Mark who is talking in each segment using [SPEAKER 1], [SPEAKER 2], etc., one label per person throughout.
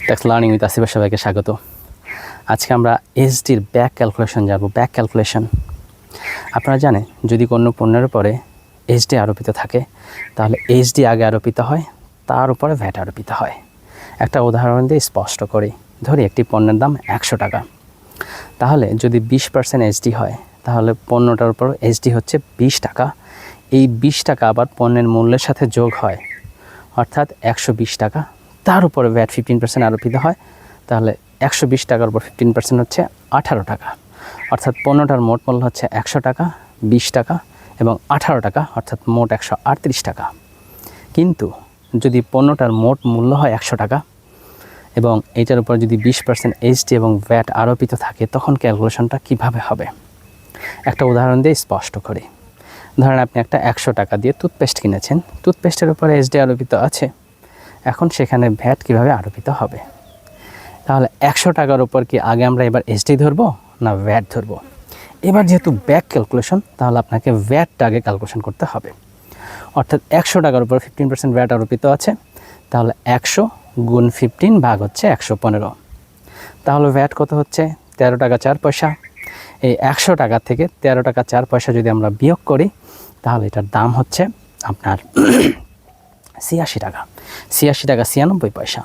[SPEAKER 1] Tax learning with আসিফের সবাইকে স্বাগত। আজকে আমরা এসডির ব্যাক ক্যালকুলেশন জানবো। ব্যাক ক্যালকুলেশন আপনারা জানেন, যদি কোনো পণ্যের উপরে এসডি আরোপিত থাকে তাহলে এসডি আগে আরোপিত হয়, তার উপরে ভ্যাট আরোপিত হয়। একটা উদাহরণ দিয়ে স্পষ্ট করি। ধরি একটি পণ্যের দাম 100 টাকা, তাহলে যদি 20% এসডি হয় তাহলে পণ্যটার উপর এসডি হচ্ছে 20 টাকা। এই 20 টাকা আবার পণ্যের মূল্যের সাথে যোগ হয়, অর্থাৎ 120 টাকা। তার উপরে ভ্যাট 15% আরোপিত হয়, তাহলে 120 টাকার উপর 15% হচ্ছে 18 টাকা। অর্থাৎ পণ্যটার মোট মূল্য হচ্ছে 100 টাকা, 20 টাকা এবং 18 টাকা, অর্থাৎ মোট 138 টাকা। কিন্তু যদি পণ্যটার মোট মূল্য হয় 100 টাকা এবং এটার উপর যদি 20% এসডি এবং ভ্যাট আরোপিত থাকে, তখন ক্যালকুলেশনটা কিভাবে হবে একটা উদাহরণ দিয়ে স্পষ্ট করি। ধরেন আপনি একটা 100 টাকা দিয়ে টুথপেস্ট কিনেছেন, টুথপেস্টের উপরে এসডি আরোপিত আছে। এখন সেখানে ভ্যাট কিভাবে আরোপিত হবে? তাহলে 100 টাকার উপর কি আগে আমরা এবার এসডি ধরবো না ভ্যাট ধরবো? এবার যেহেতু ব্যাক ক্যালকুলেশন, তাহলে আপনাকে ভ্যাটটা আগে ক্যালকুলেশন করতে হবে। অর্থাৎ 100 টাকার উপর 15% ভ্যাট আরোপিত আছে, তাহলে 100 গুণ 15 ভাগ হচ্ছে 115। তাহলে ভ্যাট কত হচ্ছে? 13 টাকা 4 পয়সা। এই 100 টাকা থেকে 13 টাকা 4 পয়সা যদি আমরা বিয়োগ করি, তাহলে এটার দাম হচ্ছে আপনার 86 টাকা। 86 টাকা 96 পয়সা।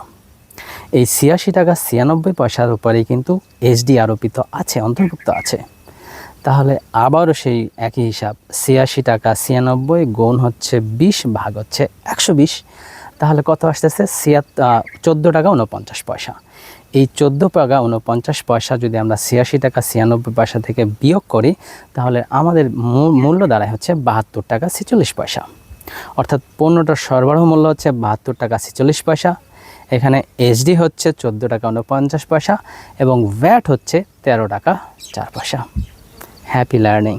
[SPEAKER 1] এই 86 টাকা 96 পয়সার উপরেই কিন্তু এসডি আরোপিত আছে, অন্তর্ভুক্ত আছে। তাহলে আবারও সেই একই হিসাব, 86 টাকা 96 গুণ হচ্ছে 20 ভাগ হচ্ছে 120। তাহলে কত আসতেছে? 14 টাকা 49 পয়সা। এই 14 টাকা 49 পয়সা যদি আমরা 86 টাকা 96 পয়সা থেকে বিয়োগ করি, তাহলে আমাদের মূল্য দাঁড়ায় হচ্ছে 72 টাকা 46 পয়সা। অর্থাৎ পণ্যটার সরবরাহ মূল্য হচ্ছে 72 টাকা 46 পয়সা। এখানে এসডি হচ্ছে 14 টাকা 49 পয়সা এবং ভ্যাট হচ্ছে 13 টাকা 4 পয়সা। Happy learning.